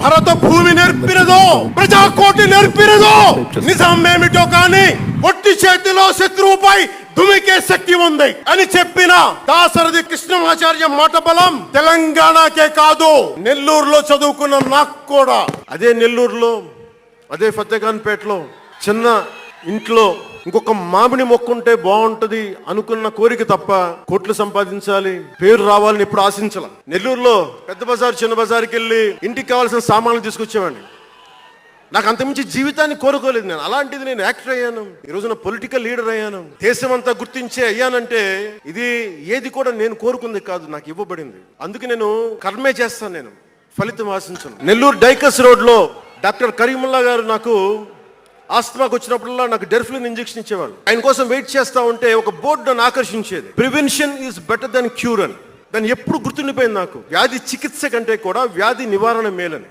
భరత భూమి నేర్పినదో, ప్రజాకోటి నేర్పినదో. నిజం ఏమిటో కానీ ఒట్టి చేతిలో శత్రువుపై దుమికే శక్తి ఉంది అని చెప్పిన దాశరథి కృష్ణమాచార్య మాట బలం తెలంగాణకే కాదు, నెల్లూరులో చదువుకున్న నాకు కూడా. అదే నెల్లూరులో, అదే ఫతేఖాన్పేటలో చిన్న ఇంట్లో ఇంకొక మామిడి మొక్కుంటే బాగుంటది అనుకున్న కోరిక తప్ప కోట్లు సంపాదించాలి, పేరు రావాలని ఎప్పుడు ఆశించాల. నెల్లూరులో పెద్ద బజార్ చిన్న బజార్కి వెళ్ళి ఇంటికి కావాల్సిన సామాన్లు తీసుకొచ్చేవాడిని. నాకు అంతమించి జీవితాన్ని కోరుకోలేదు నేను. అలాంటిది నేను యాక్టర్ అయ్యాను, ఈ రోజున పొలిటికల్ లీడర్ అయ్యాను, దేశం అంతా గుర్తించే అయ్యానంటే ఇది ఏది కూడా నేను కోరుకుంది కాదు, నాకు ఇవ్వబడింది. అందుకే నేను కర్మే చేస్తాను, నేను ఫలితం ఆశించను. నెల్లూరు డైకస్ రోడ్లో డాక్టర్ కరీముల్లా గారు నాకు ఆస్తమాకు వచ్చినప్పుడల్లా నాకు డెర్ఫ్లిన్ ఇంజెక్షన్ ఇచ్చేవాళ్ళు. ఆయన కోసం వెయిట్ చేస్తా ఉంటే ఒక బోర్డు నన్ను ఆకర్షించేది, prevention is better than cure అని. దాన్ని ఎప్పుడు గుర్తుండిపోయింది నాకు. వ్యాధి చికిత్స కంటే కూడా వ్యాధి నివారణ మేలని.